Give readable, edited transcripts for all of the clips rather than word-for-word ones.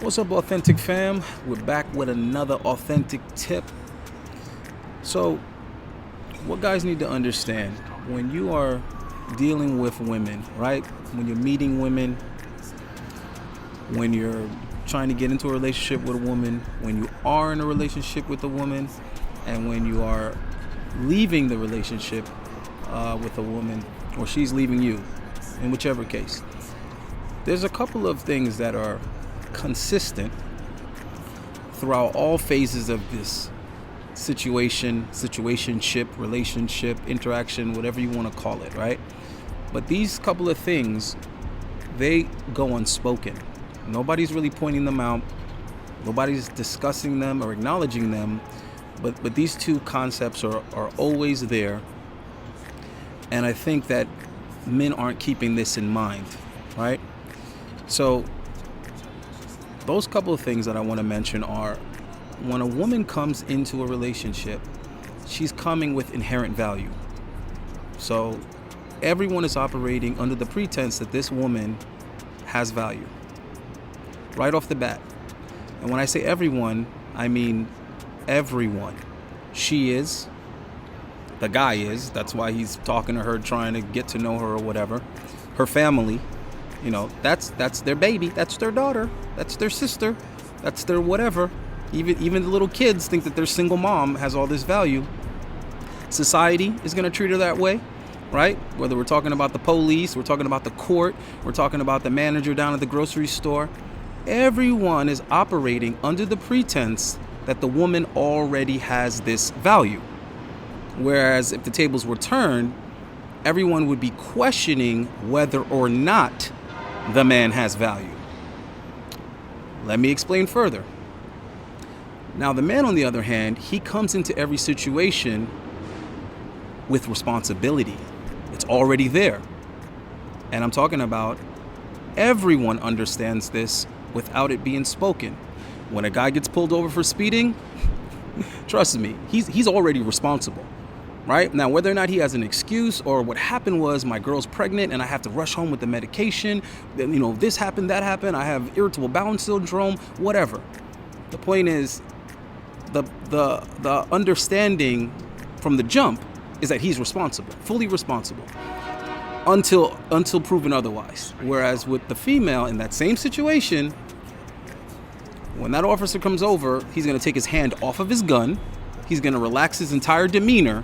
What's up, Authentic fam? We're back with another authentic tip. So, what guys need to understand when you are dealing with women, right? When you're meeting women, when you're trying to get into a relationship with a woman, when you are in a relationship with a woman, and when you are leaving the relationship with a woman, or she's leaving you, in whichever case, there's a couple of things that are consistent throughout all phases of this situationship, relationship, interaction, whatever you want to call it, right? But these couple of things, they go unspoken. Nobody's really pointing them out. Nobody's discussing them or acknowledging them. But these two concepts are always there. And I think that men aren't keeping this in mind, right? So those couple of things that I want to mention are, when a woman comes into a relationship, she's coming with inherent value. So everyone is operating under the pretense that this woman has value right off the bat. And when I say everyone, I mean everyone. She is, the guy is, that's why he's talking to her, trying to get to know her or whatever. Her family, that's their baby, that's their daughter, that's their sister, that's their whatever. Even the little kids think that their single mom has all this value. Society is going to treat her that way, right? Whether we're talking about the police, we're talking about the court, we're talking about the manager down at the grocery store. Everyone is operating under the pretense that the woman already has this value. Whereas if the tables were turned, everyone would be questioning whether or not the man has value. Let me explain further. Now, the man, on the other hand, he comes into every situation with responsibility. It's already there. And I'm talking about everyone understands this without it being spoken. When a guy gets pulled over for speeding, trust me, he's already responsible. Right? Now, whether or not he has an excuse or what happened was my girl's pregnant and I have to rush home with the medication, this happened, that happened, I have irritable bowel syndrome, whatever. The point is, the understanding from the jump is that he's responsible, fully responsible, until proven otherwise. Whereas with the female in that same situation, when that officer comes over, he's going to take his hand off of his gun, he's going to relax his entire demeanor,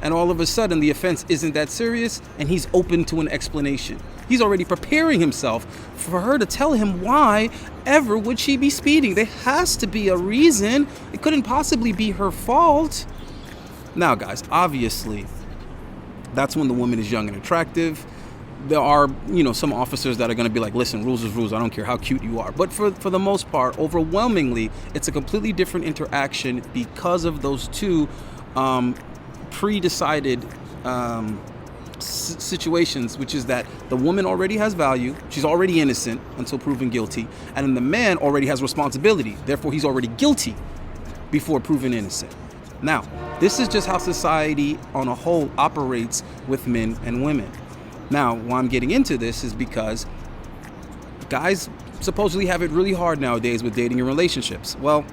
and all of a sudden the offense isn't that serious and he's open to an explanation. He's already preparing himself for her to tell him why ever would she be speeding. There has to be a reason. It couldn't possibly be her fault. Now, guys, obviously, that's when the woman is young and attractive. There are, some officers that are going to be like, listen, rules is rules. I don't care how cute you are. But for the most part, overwhelmingly, it's a completely different interaction because of those two pre-decided situations, which is that the woman already has value, she's already innocent until proven guilty, and then the man already has responsibility, therefore he's already guilty before proven innocent. Now, this is just how society on a whole operates with men and women. Now, why I'm getting into this is because guys supposedly have it really hard nowadays with dating and relationships. Well,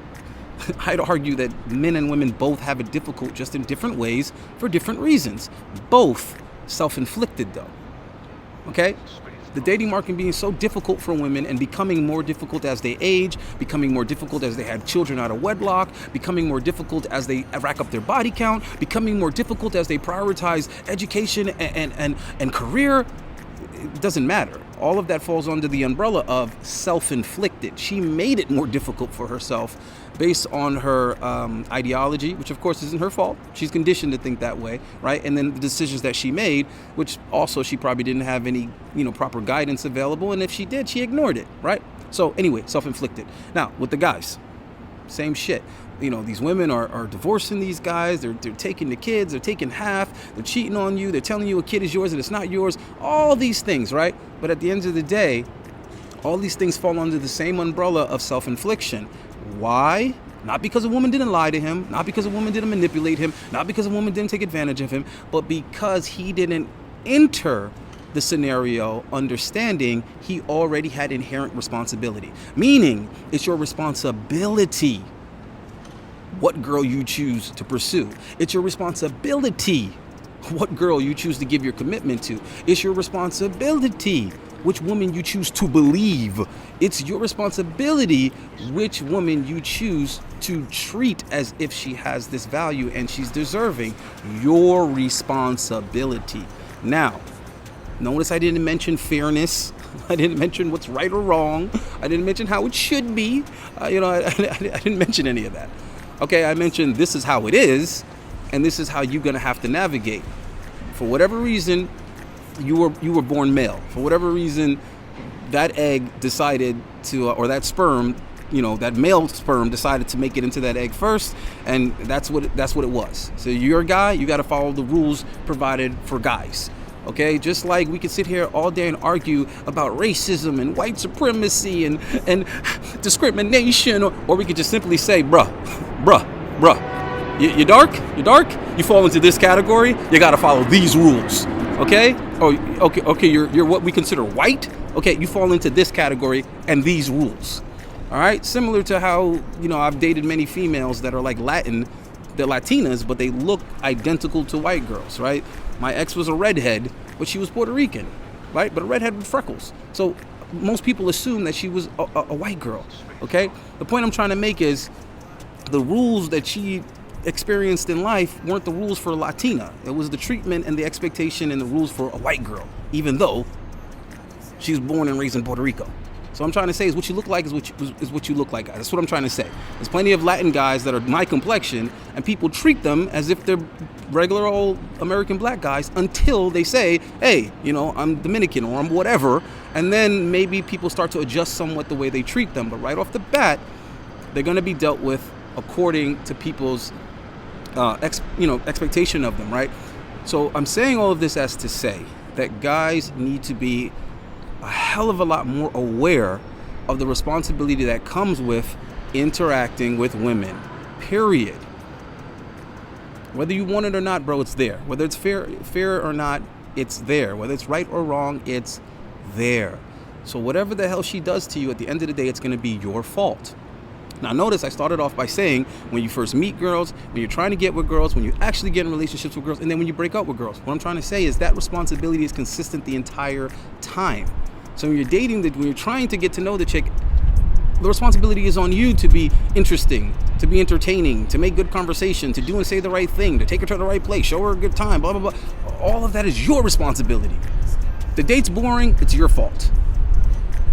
I'd argue that men and women both have it difficult, just in different ways for different reasons. Both self-inflicted, though. Okay? The dating market being so difficult for women and becoming more difficult as they age, becoming more difficult as they have children out of wedlock, becoming more difficult as they rack up their body count, becoming more difficult as they prioritize education and career. It doesn't matter. All of that falls under the umbrella of self-inflicted. She made it more difficult for herself based on her ideology, which of course isn't her fault. She's conditioned to think that way, right? And then the decisions that she made, which also she probably didn't have any, proper guidance available. And if she did, she ignored it, right? So anyway, self-inflicted. Now, with the guys, same shit. These women are divorcing these guys. They're taking the kids. They're taking half. They're cheating on you. They're telling you a kid is yours and it's not yours. All these things, right? But at the end of the day, all these things fall under the same umbrella of self-infliction. Why? Not because a woman didn't lie to him, not because a woman didn't manipulate him, not because a woman didn't take advantage of him, but because he didn't enter the scenario understanding he already had inherent responsibility. Meaning, it's your responsibility what girl you choose to pursue. It's your responsibility what girl you choose to give your commitment to. It's your responsibility which woman you choose to believe. It's your responsibility which woman you choose to treat as if she has this value and she's deserving. Your responsibility. Now, notice I didn't mention fairness. I didn't mention what's right or wrong. I didn't mention how it should be. I didn't mention any of that. Okay, I mentioned this is how it is, and this is how you're gonna have to navigate. For whatever reason, you were born male. For whatever reason, that egg decided to, or that sperm, that male sperm decided to make it into that egg first, and that's what it was. So you're a guy, you got to follow the rules provided for guys. Okay, just like we could sit here all day and argue about racism and white supremacy and discrimination, or we could just simply say, bruh, you're dark, you fall into this category, you got to follow these rules. Okay? Okay, you're what we consider white. Okay, you fall into this category and these rules. All right? Similar to how, I've dated many females that are like Latin, they're Latinas, but they look identical to white girls, right? My ex was a redhead, but she was Puerto Rican, right? But a redhead with freckles. So most people assume that she was a white girl, okay? The point I'm trying to make is the rules that she experienced in life weren't the rules for a Latina. It was the treatment and the expectation and the rules for a white girl, even though she was born and raised in Puerto Rico. So I'm trying to say is what you look like is what you look like. That's what I'm trying to say. There's plenty of Latin guys that are my complexion, and people treat them as if they're regular old American black guys until they say, hey, I'm Dominican or I'm whatever, and then maybe people start to adjust somewhat the way they treat them. But right off the bat, they're going to be dealt with according to people's expectation of them, right? So I'm saying all of this as to say that guys need to be a hell of a lot more aware of the responsibility that comes with interacting with women, period. Whether you want it or not, bro, it's there. Whether it's fair or not, it's there. Whether it's right or wrong, it's there. So whatever the hell she does to you, at the end of the day, it's going to be your fault. Now, notice I started off by saying when you first meet girls, when you're trying to get with girls, when you actually get in relationships with girls, and then when you break up with girls. What I'm trying to say is that responsibility is consistent the entire time. So when you're dating, when you're trying to get to know the chick, the responsibility is on you to be interesting, to be entertaining, to make good conversation, to do and say the right thing, to take her to the right place, show her a good time, blah, blah, blah. All of that is your responsibility. If the date's boring, it's your fault.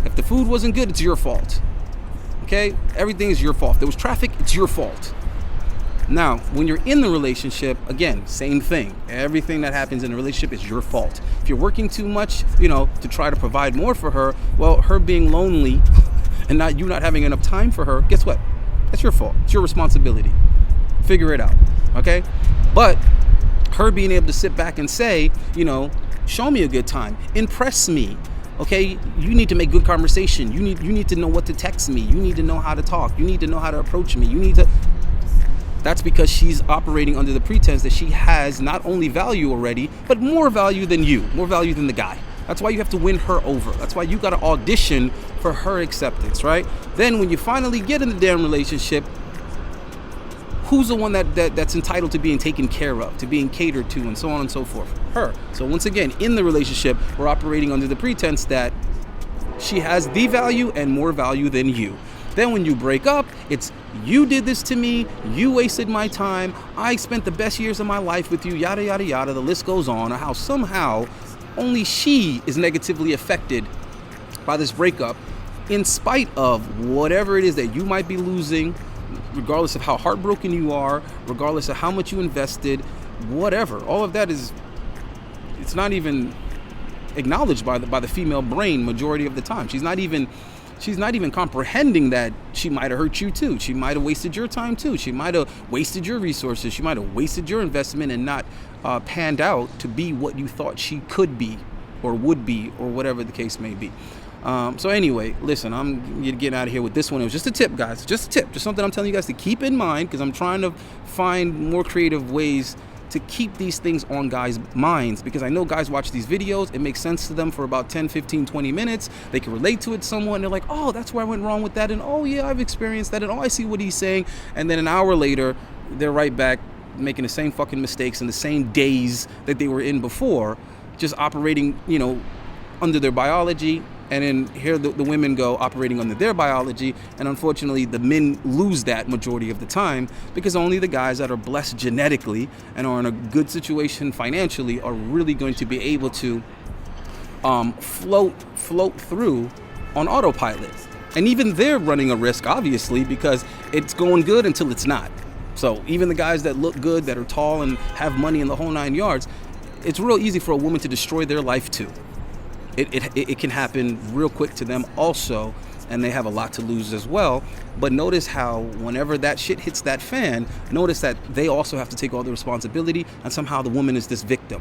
If the food wasn't good, it's your fault. Okay? Everything is your fault. If there was traffic, it's your fault. Now, when you're in the relationship, again, same thing. Everything that happens in a relationship is your fault. If you're working too much, to try to provide more for her, well, her being lonely and you not having enough time for her, guess what? That's your fault. It's your responsibility. Figure it out. Okay? But her being able to sit back and say, show me a good time, impress me. Okay, you need to make good conversation. You need to know what to text me. You need to know how to talk. You need to know how to approach me. That's because she's operating under the pretense that she has not only value already, but more value than you, more value than the guy. That's why you have to win her over. That's why you got to audition for her acceptance, right? Then when you finally get in the damn relationship, who's the one that's entitled to being taken care of, to being catered to, and so on and so forth? Her. So once again, in the relationship, we're operating under the pretense that she has the value and more value than you. Then when you break up, it's you did this to me, you wasted my time, I spent the best years of my life with you, yada, yada, yada. The list goes on, or how somehow only she is negatively affected by this breakup in spite of whatever it is that you might be losing, regardless of how heartbroken you are, regardless of how much you invested, whatever. All of that it's not even acknowledged by the female brain majority of the time. She's not even comprehending that she might have hurt you too. She might have wasted your time too. She might have wasted your resources. She might have wasted your investment and not panned out to be what you thought she could be or would be, or whatever the case may be. So anyway, listen, I'm getting out of here with this one. It was just a tip, guys. Just a tip. Just something I'm telling you guys to keep in mind, because I'm trying to find more creative ways to keep these things on guys' minds, because I know guys watch these videos, it makes sense to them for about 10, 15, 20 minutes. They can relate to it somewhat, and they're like, oh, that's where I went wrong with that, and oh yeah, I've experienced that, and oh, I see what he's saying. And then an hour later, they're right back making the same fucking mistakes in the same days that they were in before, just operating, under their biology. And then here the women go operating under their biology, and unfortunately the men lose that majority of the time, because only the guys that are blessed genetically and are in a good situation financially are really going to be able to float through on autopilot. And even they're running a risk, obviously, because it's going good until it's not. So even the guys that look good, that are tall and have money in the whole 9 yards, it's real easy for a woman to destroy their life too. It can happen real quick to them also, and they have a lot to lose as well. But notice how whenever that shit hits that fan, notice that they also have to take all the responsibility, and somehow the woman is this victim.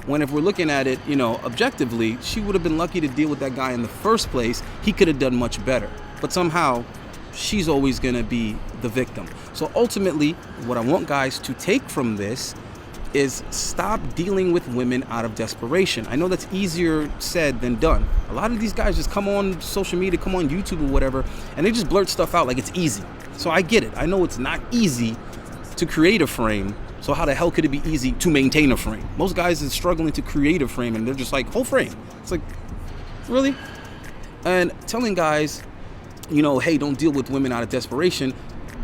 When if we're looking at it, objectively, she would have been lucky to deal with that guy in the first place. He could have done much better. But somehow, she's always going to be the victim. So ultimately, what I want guys to take from this is stop dealing with women out of desperation. I know that's easier said than done. A lot of these guys just come on social media, come on YouTube or whatever, and they just blurt stuff out like it's easy. So I get it. I know it's not easy to create a frame. So how the hell could it be easy to maintain a frame? Most guys are struggling to create a frame, and they're just like, whole frame. It's like, really? And telling guys, hey, don't deal with women out of desperation,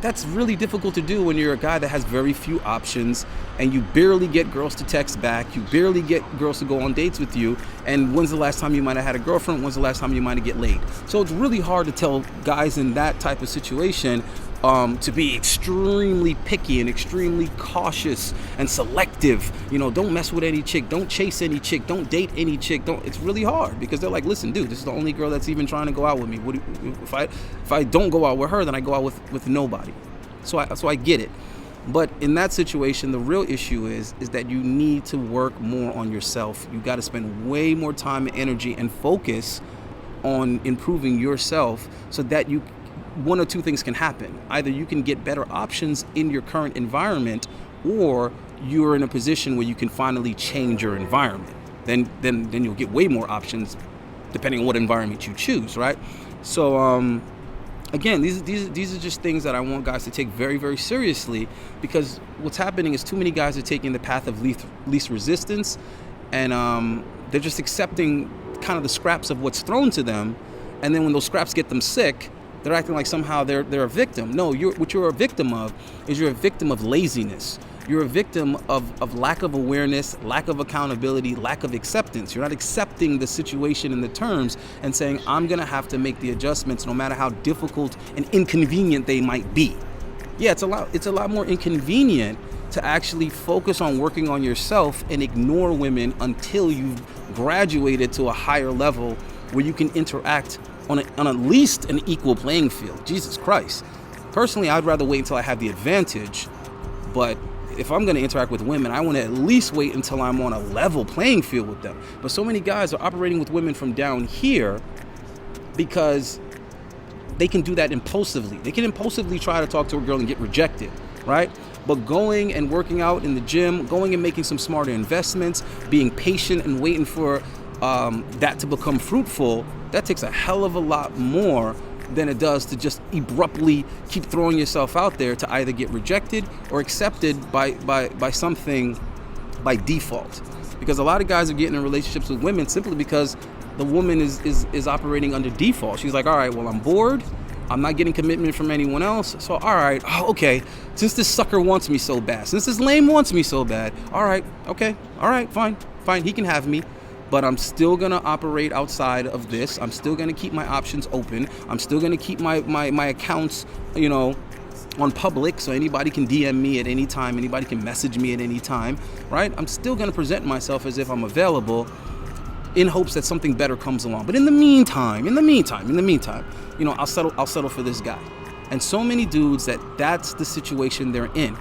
that's really difficult to do when you're a guy that has very few options, and you barely get girls to text back, you barely get girls to go on dates with you, and when's the last time you might have had a girlfriend, when's the last time you might have get laid? So it's really hard to tell guys in that type of situation to be extremely picky and extremely cautious and selective. Don't mess with any chick, don't chase any chick, don't date any chick. It's really hard, because they're like, listen, dude, this is the only girl that's even trying to go out with me. If I don't go out with her, then I go out with nobody. So I get it. But in that situation, the real issue is that you need to work more on yourself. You got to spend way more time and energy and focus on improving yourself, so that one or two things can happen. Either you can get better options in your current environment, or you're in a position where you can finally change your environment. Then you'll get way more options depending on what environment you choose, right? So again, these are just things that I want guys to take very, very seriously, because what's happening is too many guys are taking the path of least resistance, and they're just accepting kind of the scraps of what's thrown to them, and then when those scraps get them sick, they're acting like somehow they're a victim. No, what you're a victim of is you're a victim of laziness. You're a victim of lack of awareness, lack of accountability, lack of acceptance. You're not accepting the situation and the terms and saying, I'm going to have to make the adjustments no matter how difficult and inconvenient they might be. Yeah, it's a lot more inconvenient to actually focus on working on yourself and ignore women until you've graduated to a higher level where you can interact on at least an equal playing field. Jesus Christ. Personally, I'd rather wait until I have the advantage, but if I'm going to interact with women, I want to at least wait until I'm on a level playing field with them. But so many guys are operating with women from down here because they can do that impulsively. They can impulsively try to talk to a girl and get rejected, right? But going and working out in the gym, going and making some smarter investments, being patient and waiting for that to become fruitful, that takes a hell of a lot more than it does to just abruptly keep throwing yourself out there to either get rejected or accepted by something by default. Because a lot of guys are getting in relationships with women simply because the woman is operating under default. She's like, all right, well, I'm bored. I'm not getting commitment from anyone else. So, all right, okay. Since this sucker wants me so bad, since this lame wants me so bad, all right, okay, all right, fine, he can have me. But I'm still going to operate outside of this. I'm still going to keep my options open. I'm still going to keep my accounts, on public, so anybody can DM me at any time. Anybody can message me at any time, right? I'm still going to present myself as if I'm available in hopes that something better comes along. But in the meantime, I'll settle for this guy. And so many dudes that's the situation they're in.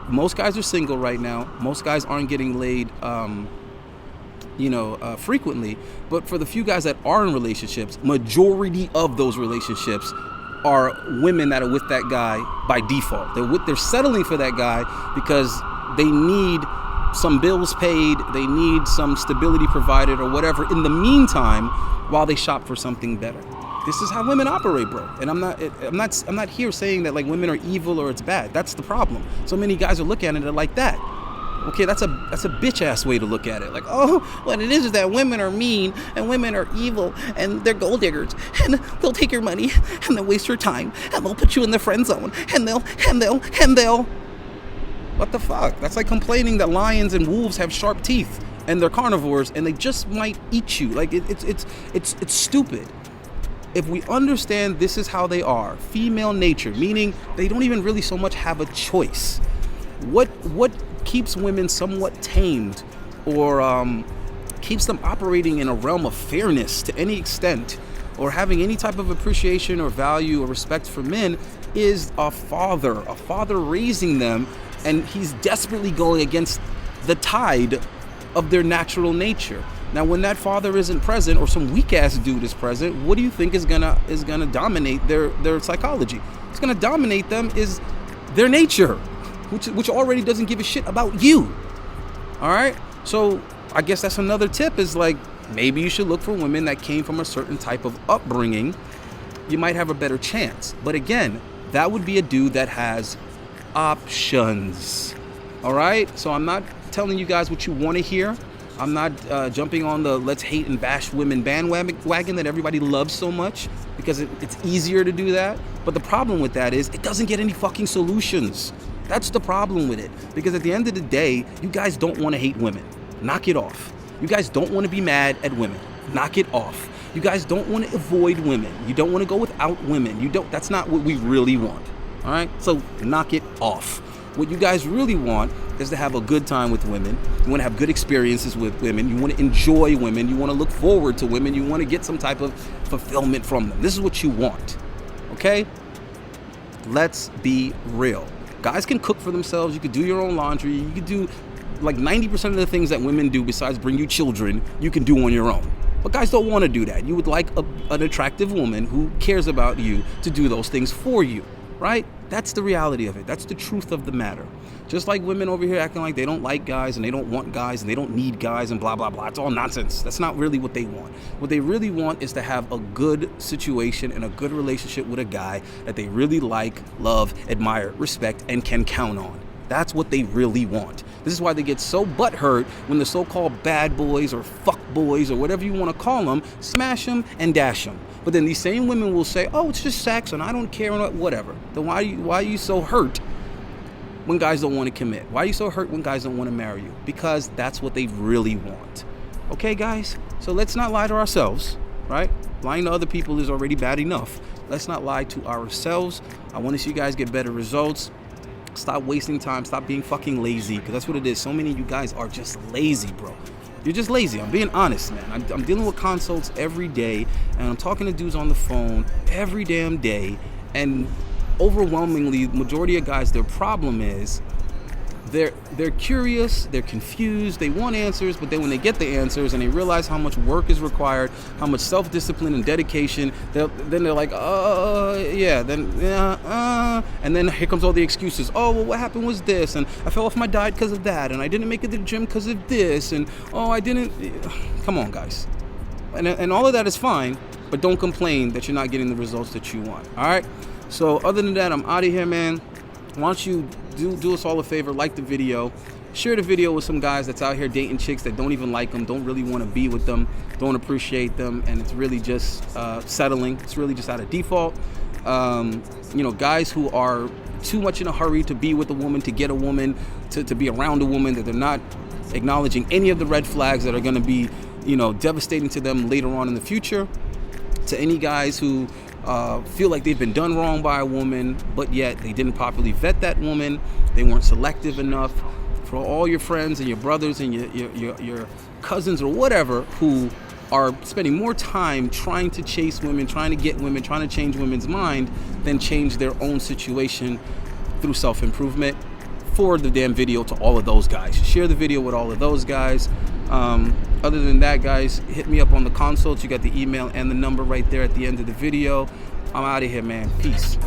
Most guys are single right now. Most guys aren't getting laid frequently, but for the few guys that are in relationships, majority of those relationships are women that are with that guy by default. They're settling for that guy because they need some bills paid, they need some stability provided or whatever in the meantime while they shop for something better. This is how women operate, bro. And I'm not here saying that like women are evil or it's bad. That's the problem. So many guys are looking at it like that. Okay, that's a bitch ass way to look at it. Like, oh, what it is that women are mean and women are evil and they're gold diggers and they'll take your money and they'll waste your time and they'll put you in the friend zone and they'll. What the fuck? That's like complaining that lions and wolves have sharp teeth and they're carnivores and they just might eat you. Like it's stupid. If we understand this is how they are, female nature, meaning they don't even really so much have a choice. What keeps women somewhat tamed or keeps them operating in a realm of fairness to any extent or having any type of appreciation or value or respect for men is a father raising them, and he's desperately going against the tide of their natural nature. Now, when that father isn't present or some weak ass dude is present, what do you think is gonna dominate their psychology? It's gonna dominate them is their nature, which already doesn't give a shit about you. All right? So I guess that's another tip is like, maybe you should look for women that came from a certain type of upbringing. You might have a better chance. But again, that would be a dude that has options. All right? So I'm not telling you guys what you want to hear. I'm not jumping on the let's hate and bash women bandwagon that everybody loves so much because it's easier to do that. But the problem with that is it doesn't get any fucking solutions. That's the problem with it. Because at the end of the day, you guys don't want to hate women. Knock it off. You guys don't want to be mad at women. Knock it off. You guys don't want to avoid women. You don't want to go without women. That's not what we really want. All right? So knock it off. What you guys really want is to have a good time with women. You want to have good experiences with women. You want to enjoy women. You want to look forward to women. You want to get some type of fulfillment from them. This is what you want. Okay? Let's be real. Guys can cook for themselves. You could do your own laundry. You could do like 90% of the things that women do besides bring you children, you can do on your own. But guys don't want to do that. You would like an attractive woman who cares about you to do those things for you, right? That's the reality of it. That's the truth of the matter. Just like women over here acting like they don't like guys and they don't want guys and they don't need guys and blah, blah, blah. It's all nonsense. That's not really what they want. What they really want is to have a good situation and a good relationship with a guy that they really like, love, admire, respect, and can count on. That's what they really want. This is why they get so butthurt when the so-called bad boys or fuck boys or whatever you want to call them smash them and dash them. But then these same women will say, oh, it's just sex and I don't care and whatever. Then why are you so hurt when guys don't want to commit? Why are you so hurt when guys don't want to marry you? Because that's what they really want. Okay, guys? So let's not lie to ourselves, right? Lying to other people is already bad enough. Let's not lie to ourselves. I want to see you guys get better results. Stop wasting time. Stop being fucking lazy, because that's what it is. So many of you guys are just lazy, bro. You're just lazy. I'm being honest, man. I'm dealing with consults every day, and I'm talking to dudes on the phone every damn day, and overwhelmingly, majority of guys, their problem is they're curious, they're confused, they want answers, but then when they get the answers and they realize how much work is required, how much self-discipline and dedication, then they're like, and then here comes all the excuses. Oh, well, what happened was this, and I fell off my diet because of that, and I didn't make it to the gym because of this, and oh, I didn't. Come on, guys. And all of that is fine, but don't complain that you're not getting the results that you want. All right? So other than that, I'm out of here, man. Why don't you do us all a favor, like the video, share the video with some guys that's out here dating chicks that don't even like them, don't really want to be with them, don't appreciate them, and it's really just settling. It's really just out of default. Guys who are too much in a hurry to be with a woman, to get a woman, to be around a woman, that they're not acknowledging any of the red flags that are going to be, devastating to them later on in the future. To any guys who feel like they've been done wrong by a woman, but yet they didn't properly vet that woman, they weren't selective enough. For all your friends and your brothers and your cousins or whatever who are spending more time trying to chase women, trying to get women, trying to change women's mind than change their own situation through self-improvement, forward the damn video to all of those guys. Share the video with all of those guys. Other than that, guys, hit me up on the consults. You got the email and the number right there at the end of the video. I'm out of here, man. Peace.